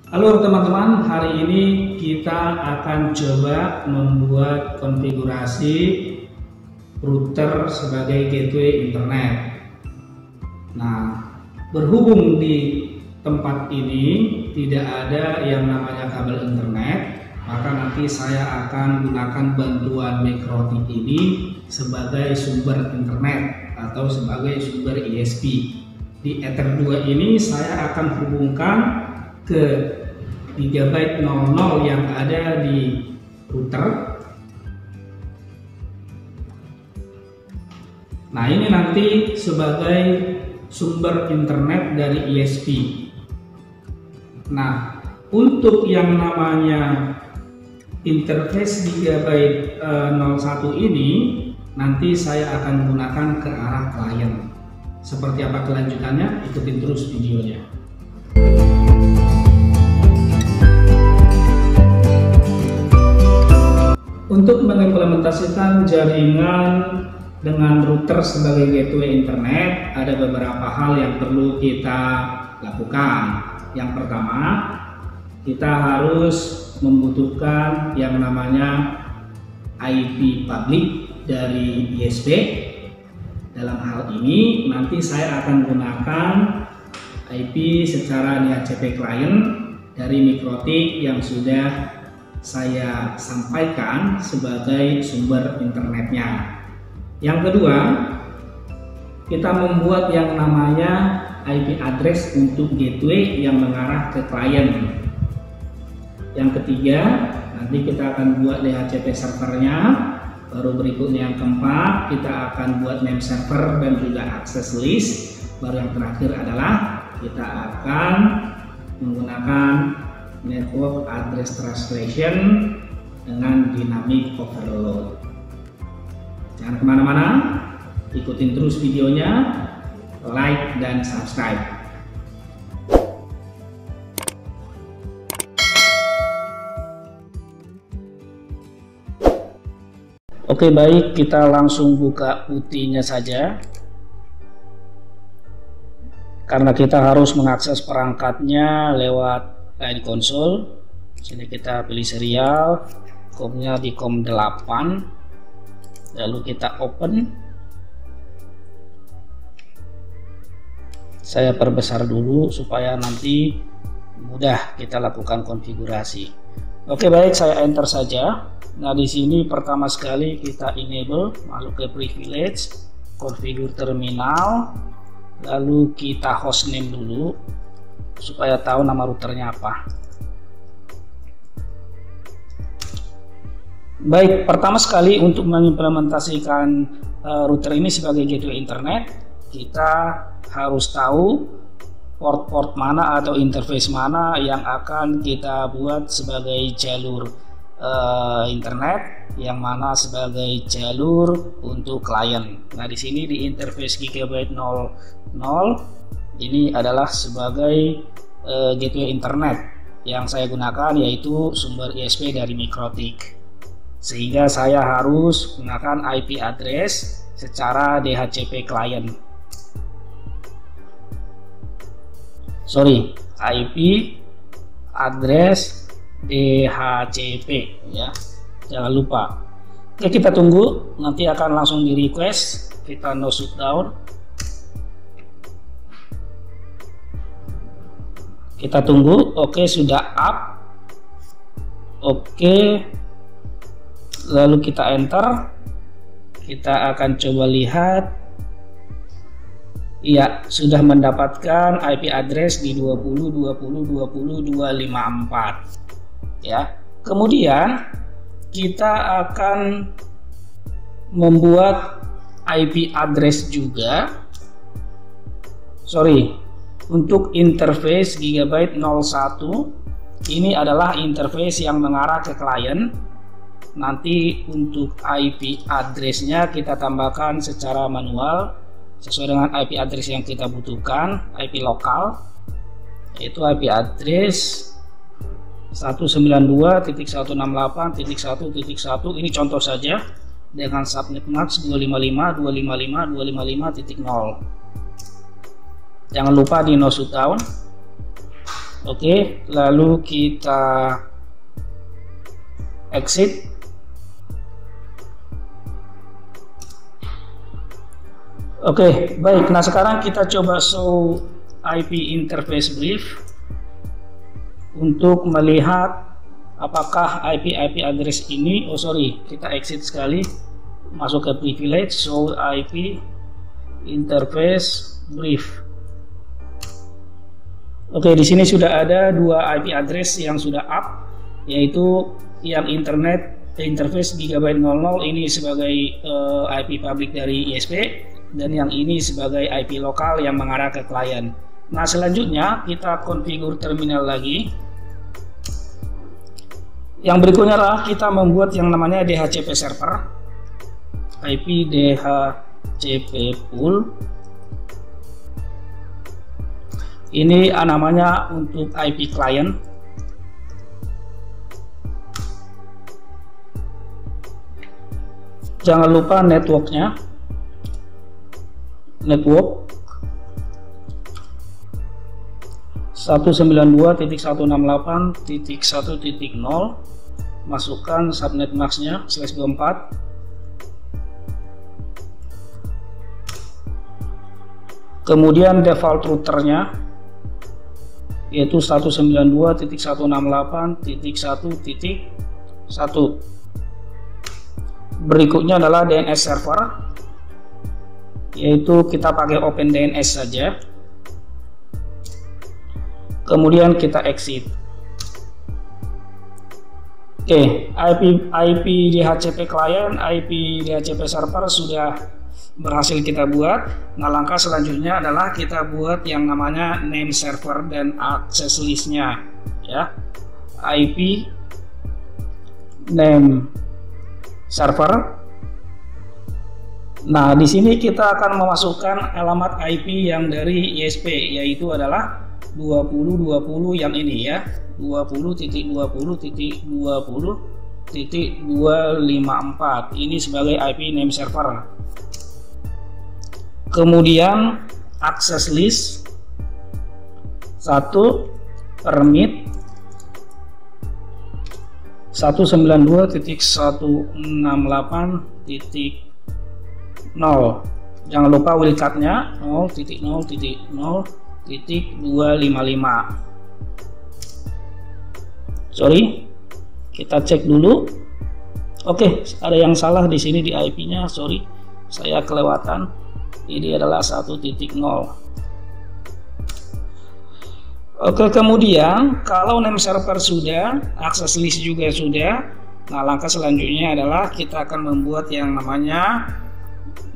Halo teman-teman, hari ini kita akan coba membuat konfigurasi router sebagai gateway internet. Nah, berhubung di tempat ini tidak ada yang namanya kabel internet, maka nanti saya akan gunakan bantuan Mikrotik ini sebagai sumber internet atau sebagai sumber ISP. Di Ether 2 ini saya akan hubungkan ke Gigabyte 00 yang ada di router. Nah, ini nanti sebagai sumber internet dari ISP. Nah, untuk yang namanya interface Gigabyte 01 ini nanti saya akan gunakan ke arah klien. Seperti apa kelanjutannya? Ikutin terus videonya. Untuk mengimplementasikan jaringan dengan router sebagai gateway internet, ada beberapa hal yang perlu kita lakukan. Yang pertama, kita harus membutuhkan yang namanya IP public dari ISP. Dalam hal ini, nanti saya akan gunakan IP secara DHCP client dari Mikrotik yang sudah saya sampaikan sebagai sumber internetnya. Yang kedua, kita membuat yang namanya IP address untuk gateway yang mengarah ke klien. Yang ketiga, nanti kita akan buat DHCP servernya. Baru berikutnya yang keempat, kita akan buat name server dan juga access list. Baru yang terakhir adalah kita akan menggunakan network address translation dengan dynamic overload. Jangan kemana-mana, ikutin terus videonya, like dan subscribe. Oke, baik, kita langsung buka putihnya saja. Karena kita harus mengakses perangkatnya lewat line console. Sini kita pilih serial, COM-nya di COM 8, lalu kita open. Saya perbesar dulu supaya nanti mudah kita lakukan konfigurasi. Oke, baik, saya enter saja. Nah, di sini pertama sekali kita enable, masuk ke privilege, configure terminal, lalu kita hostname dulu supaya tahu nama routernya apa. Baik, pertama sekali untuk mengimplementasikan router ini sebagai gateway internet, kita harus tahu port-port mana atau interface mana yang akan kita buat sebagai jalur internet, yang mana sebagai jalur untuk klien. Nah, di sini di interface Gigabyte 00 ini adalah sebagai gateway internet yang saya gunakan, yaitu sumber ISP dari Mikrotik, sehingga saya harus gunakan IP address secara DHCP client. IP address DHCP ya, jangan lupa. Oke, kita tunggu, nanti akan langsung di request. Kita no shutdown. Kita tunggu. Oke, sudah up. Oke, lalu kita enter. Kita akan coba lihat. Iya, sudah mendapatkan IP address di 20.20.20.254 ya. Kemudian kita akan membuat IP address juga. Untuk interface Gigabyte 01, ini adalah interface yang mengarah ke klien. Nanti untuk IP addressnya kita tambahkan secara manual sesuai dengan IP address yang kita butuhkan, IP lokal, yaitu IP address 192.168.1.1. Ini contoh saja dengan subnet max 255.255.255.0. Jangan lupa di no shutdown. Oke, lalu kita exit. Oke, baik. Nah, sekarang kita coba show IP interface brief untuk melihat apakah IP address ini, kita exit sekali, masuk ke privilege, show IP interface brief. Oke, di sini sudah ada dua IP address yang sudah up, yaitu yang interface gigabyte 00 ini sebagai IP public dari ISP, dan yang ini sebagai IP lokal yang mengarah ke klien. Nah, selanjutnya kita konfigur terminal lagi. Yang berikutnya adalah kita membuat yang namanya DHCP server, IP DHCP pool. Ini namanya untuk IP client. Jangan lupa networknya. Network 192.168.1.0, masukkan subnet masknya /24. Kemudian default routernya yaitu 192.168.1.1. Berikutnya adalah DNS server, yaitu kita pakai OpenDNS saja. Kemudian kita exit. Oke, IP DHCP client, IP DHCP server sudah berhasil kita buat. Nah, langkah selanjutnya adalah kita buat yang namanya name server dan access listnya, ya. IP name server. Nah, di sini kita akan memasukkan alamat IP yang dari ISP, yaitu adalah 20.20 yang ini, ya, 20.20.20.254. Ini sebagai IP name server. Kemudian access list 1 permit 192.168.0. Jangan lupa wildcard-nya 0.0.0.255. Sorry, kita cek dulu. Oke, ada yang salah di sini di IP-nya. Sorry, saya kelewatan. Ini adalah 1.0. Oke, kemudian kalau name server sudah, access list juga sudah. Nah, langkah selanjutnya adalah kita akan membuat yang namanya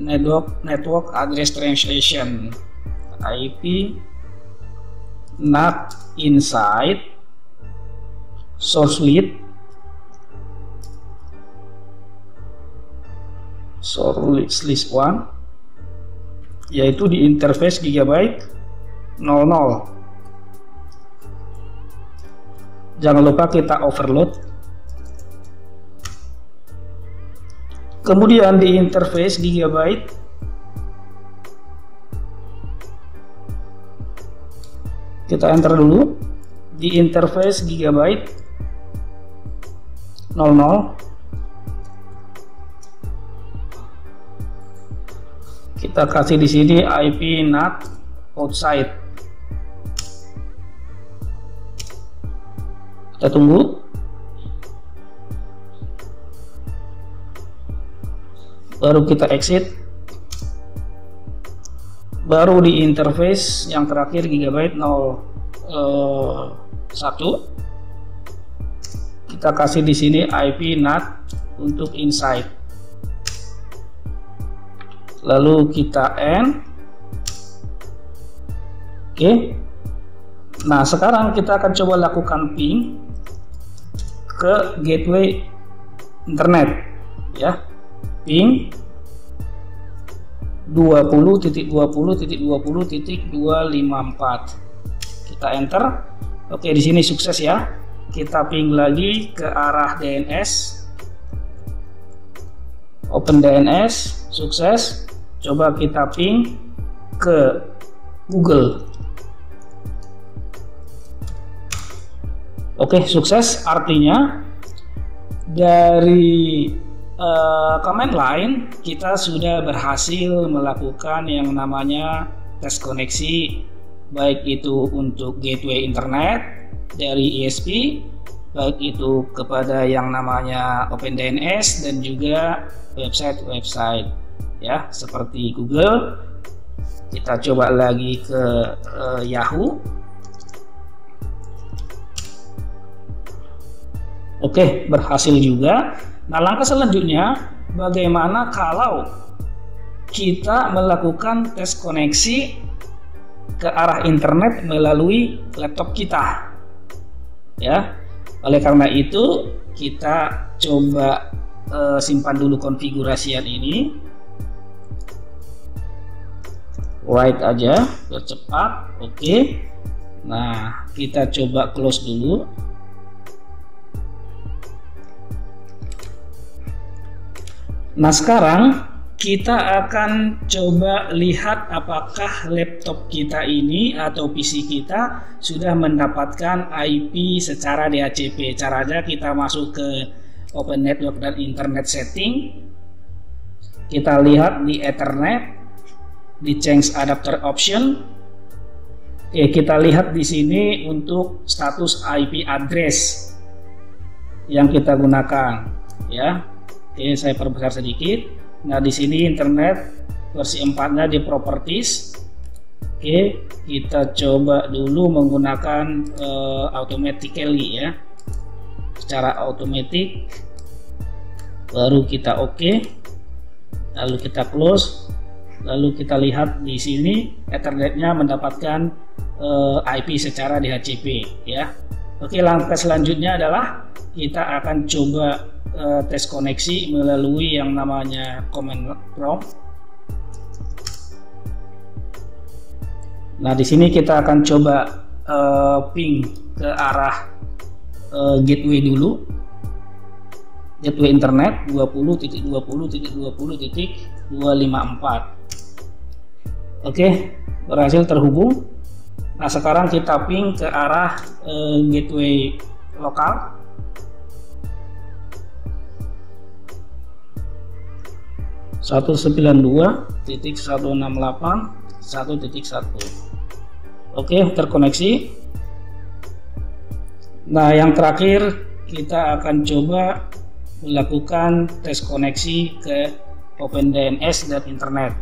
network address translation. IP NAT inside source list list 1, yaitu di interface gigabyte 00. Jangan lupa kita overload. Kemudian di interface gigabyte kita enter dulu di interface gigabyte 00. Kita kasih di sini IP NAT outside. Kita tunggu. Baru kita exit. Baru di interface yang terakhir gigabyte 01. Kita kasih di sini IP NAT untuk inside. Lalu kita end. Oke. Nah, sekarang kita akan coba lakukan ping ke gateway internet, ya. Ping 20.20.20.254. Kita enter. Oke, di sini sukses, ya. Kita ping lagi ke arah DNS. Open DNS, sukses. Coba kita ping ke Google. Oke, sukses artinya dari command line kita sudah berhasil melakukan yang namanya tes koneksi, baik itu untuk gateway internet dari ISP, baik itu kepada yang namanya OpenDNS dan juga website-website ya seperti Google. Kita coba lagi ke Yahoo. Oke, berhasil juga. Nah, langkah selanjutnya bagaimana kalau kita melakukan tes koneksi ke arah internet melalui laptop kita ya. Oleh karena itu kita coba simpan dulu konfigurasian ini, write aja biar cepat. Oke, nah kita coba close dulu. Nah, sekarang kita akan coba lihat apakah laptop kita ini atau PC kita sudah mendapatkan IP secara DHCP. Caranya kita masuk ke Open Network dan Internet Setting. Kita lihat di Ethernet, di Change Adapter Option. Oke, kita lihat di sini untuk status IP address yang kita gunakan ya. Oke, saya perbesar sedikit. Nah, di sini internet versi 4-nya di properties. Oke, kita coba dulu menggunakan automatically ya. Secara otomatis. Baru kita oke. Lalu kita close. Lalu kita lihat di sini Ethernetnya mendapatkan IP secara DHCP ya. Oke, langkah selanjutnya adalah kita akan coba tes koneksi melalui yang namanya command prompt. Nah, di sini kita akan coba ping ke arah gateway dulu, gateway internet 20.20.20.254. Oke, berhasil terhubung. Nah, sekarang kita ping ke arah gateway lokal. .192.168.1.1. Oke, terkoneksi. Nah, yang terakhir kita akan coba melakukan tes koneksi ke OpenDNS dan internet.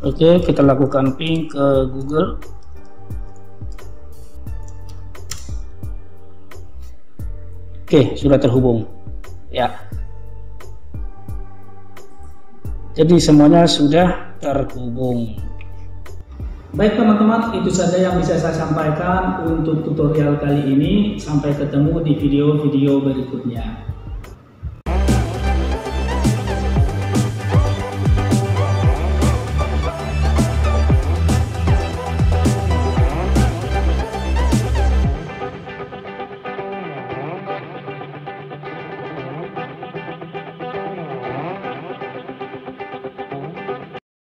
Oke, kita lakukan ping ke Google. Oke, sudah terhubung ya. Jadi semuanya sudah terhubung. Baik teman-teman, itu saja yang bisa saya sampaikan untuk tutorial kali ini. Sampai ketemu di video-video berikutnya.